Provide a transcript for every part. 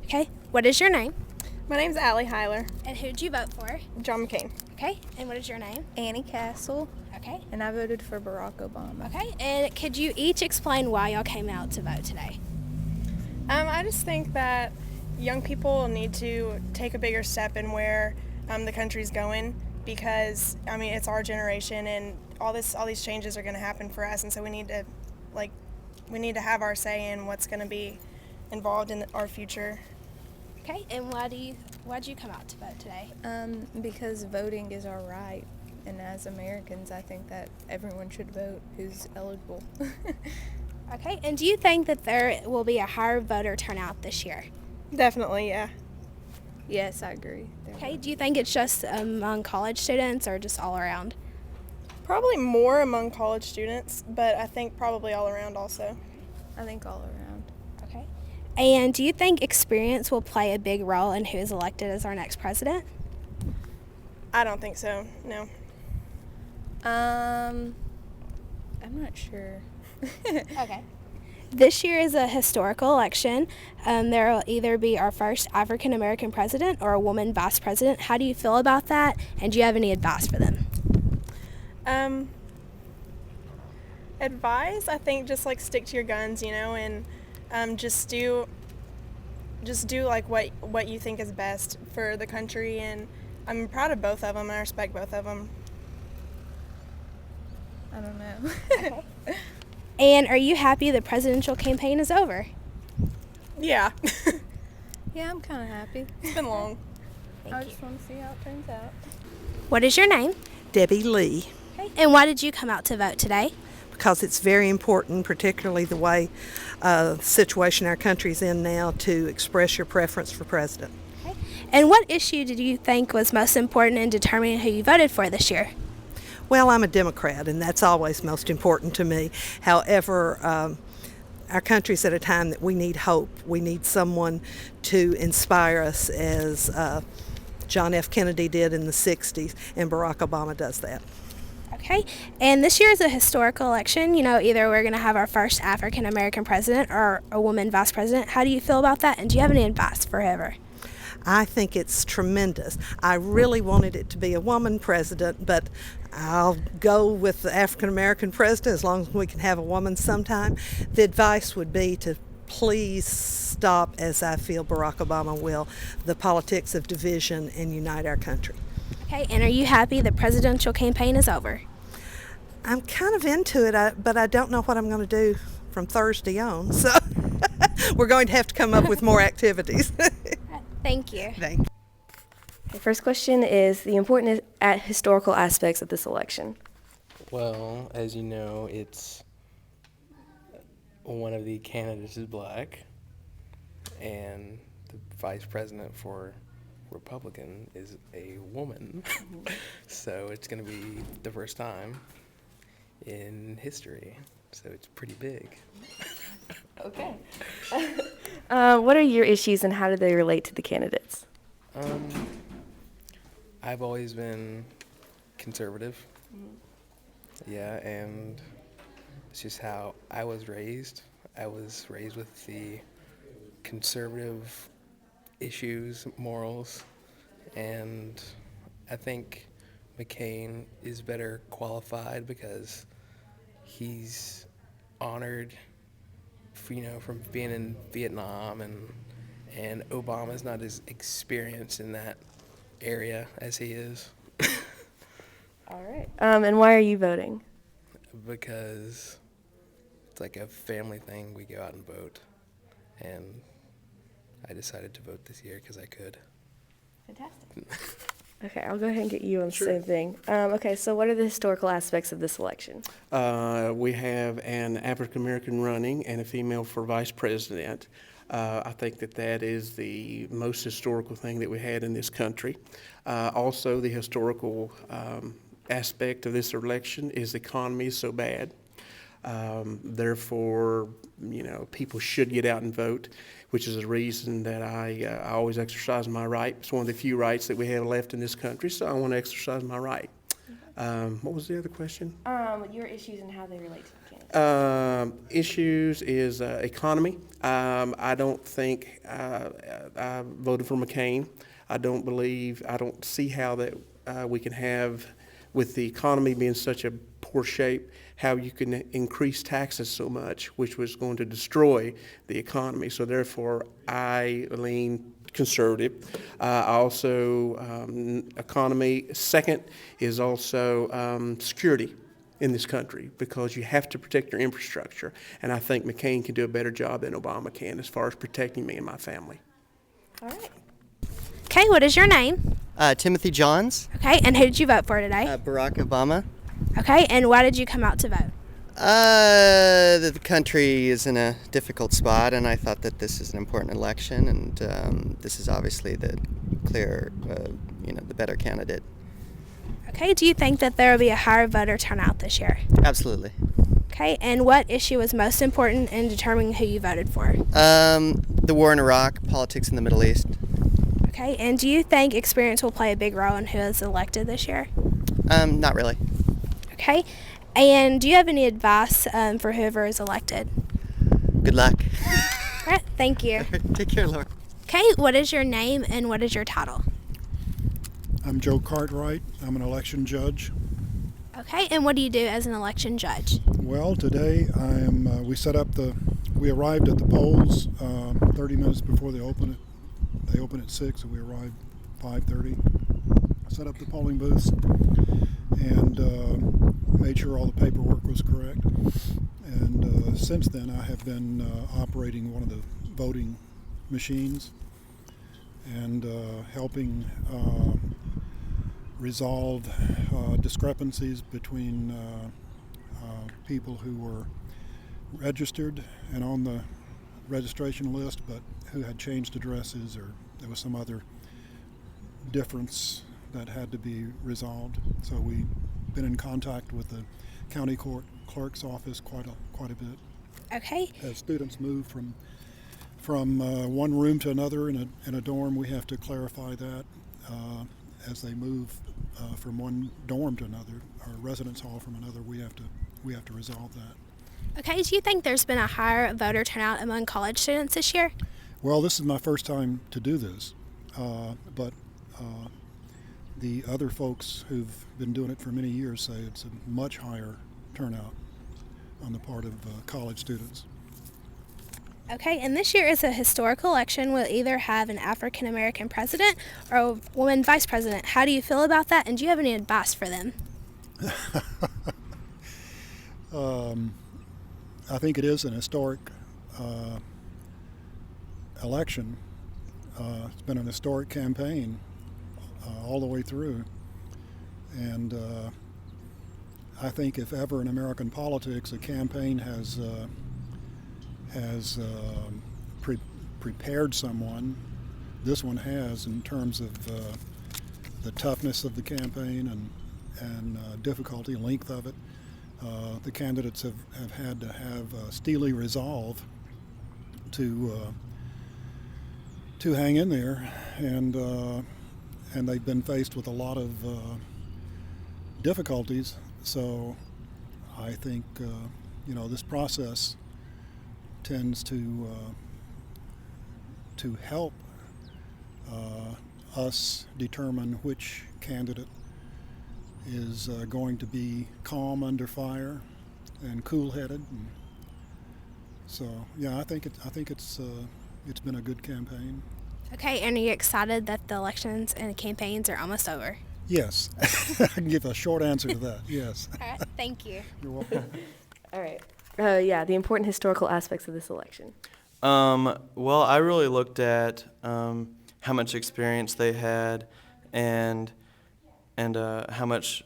Okay. What is your name? My name's Allie Heiler. And who'd you vote for? John McCain. Okay. And what is your name? Annie Castle, Okay. and I voted for Barack Obama. Okay. And could you each explain why y'all came out to vote today? I just think that young people need to take a bigger step in where the country's going because, it's our generation and all these changes are going to happen for us, and so we need to have our say in what's going to be involved in our future. Okay. And why'd you come out to vote today? Because voting is our right, and as Americans, I think that everyone should vote who's eligible. Okay. And do you think that there will be a higher voter turnout this year? Definitely, yeah. Yes, I agree. Okay. Do you think it's just among college students or just all around? Probably more among college students, but I think probably all around also. I think all around. Okay. And do you think experience will play a big role in who is elected as our next president? I don't think so, no. I'm not sure. Okay. This year is a historical election. There will either be our first African American president or a woman vice president. How do you feel about that? And do you have any advice for them? Advice, I think just stick to your guns, and just do what you think is best for the country, and I'm proud of both of them and I respect both of them. I don't know. And are you happy the presidential campaign is over? Yeah. Yeah, I'm kind of happy. It's been long. I just want to see how it turns out. What is your name? Debbie Lee, Okay. And why did you come out to vote today? because it's very important, particularly the way situation our country's in now, to express your preference for president. Okay. And what issue did you think was most important in determining who you voted for this year? Well, I'm a Democrat, and that's always most important to me. However, our country's at a time that we need hope. We need someone to inspire us as John F. Kennedy did in the 60s, and Barack Obama does that. Okay. And this year is a historical election. Either we're going to have our first African American president or a woman vice president. How do you feel about that? And do you have any advice for whoever? I think it's tremendous. I really wanted it to be a woman president, but I'll go with the African American president as long as we can have a woman sometime. The advice would be to please stop, as I feel Barack Obama will, the politics of division and unite our country. Okay. And are you happy the presidential campaign is over? I'm kind of into it, but I don't know what I'm going to do from Thursday on, so we're going to have to come up with more activities. Thank you. Thank you. The first question is the important historical aspects of this election. Well, as you know, it's one of the candidates is black, and the vice president for Republican is a woman. So it's going to be the first time in history. So it's pretty big. Okay. What are your issues and how do they relate to the candidates? I've always been conservative. Yeah, and it's just how I was raised. I was raised with the conservative issues, morals, and I think McCain is better qualified because he's honored, from being in Vietnam, and Obama's not as experienced in that area as he is. All right. And why are you voting? Because it's like a family thing. We go out and vote, and I decided to vote this year because I could. Fantastic. Okay, I'll go ahead and get you on the same thing. Okay, so what are the historical aspects of this election? We have an African American running and a female for vice president. I think that is the most historical thing that we had in this country. Also, the historical aspect of this election is the economy is so bad. Therefore, people should get out and vote, which is a reason that I always exercise my right. It's one of the few rights that we have left in this country, so I want to exercise my right. What was the other question? Your issues and how they relate to the candidates. Issues is economy. I don't think I voted for McCain. I don't see how that we can have, with the economy being such a poor shape, how you can increase taxes so much, which was going to destroy the economy. So therefore, I lean conservative. Also, economy. Second is also security in this country, because you have to protect your infrastructure. And I think McCain can do a better job than Obama can as far as protecting me and my family. All right. Okay, what is your name? Timothy Johns, Okay, and who did you vote for today? Barack Obama. Okay, and why did you come out to vote? The country is in a difficult spot, and I thought that this is an important election, and this is obviously the clear, the better candidate. Okay, do you think that there will be a higher voter turnout this year? Absolutely. Okay, and what issue was most important in determining who you voted for? The war in Iraq, politics in the Middle East. Okay, and do you think experience will play a big role in who is elected this year? Not really. Okay, and do you have any advice for whoever is elected? Good luck. All right, thank you. Take care, Laura. Okay, what is your name and what is your title? I'm Joe Cartwright. I'm an election judge. Okay, and what do you do as an election judge? Well, today we arrived at the polls 30 minutes before they open it. They open at 6, and we arrived 5:30. Set up the polling booths and made sure all the paperwork was correct. And since then, I have been operating one of the voting machines and helping resolve discrepancies between people who were registered and on the registration list, but who had changed addresses, or there was some other difference that had to be resolved. So we've been in contact with the county clerk's office quite a bit. Okay, As students move from one room to another in a dorm, we have to clarify that. As they move from one dorm to another, or residence hall from another, we have to resolve that. okay, do you think there's been a higher voter turnout among college students this year? Well, this is my first time to do this, but the other folks who've been doing it for many years say it's a much higher turnout on the part of college students. Okay, and this year is a historical election. We'll either have an African American president or a woman vice president. How do you feel about that, and do you have any advice for them? I think it is an historic election. It's been an historic campaign all the way through, and I think if ever in American politics a campaign has prepared someone, this one has, in terms of the toughness of the campaign and difficulty, length of it. The candidates have had to have steely resolve to hang in there, and they've been faced with a lot of difficulties. So I think this process tends to help us determine which candidate is going to be calm under fire and cool-headed. And so, yeah, I think it's been a good campaign. Okay, and are you excited that the elections and campaigns are almost over? Yes, I can give a short answer to that. Yes. All right, thank you. You're welcome. All right. The important historical aspects of this election. Well, I really looked at how much experience they had and how much,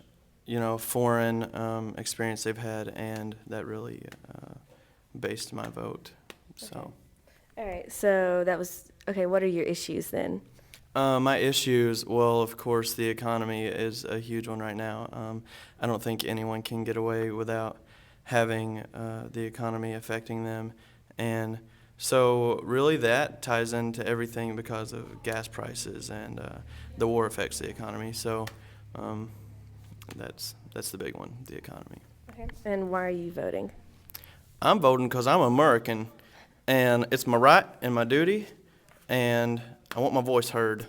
foreign experience they've had, and that really based my vote. So. All right. So that was okay. What are your issues then? My issues, well, of course, the economy is a huge one right now. I don't think anyone can get away without having the economy affecting them. And so really that ties into everything because of gas prices and the war affects the economy. So that's that's the big one, the economy. Okay. And why are you voting? I'm voting because I'm American, and it's my right and my duty, and I want my voice heard.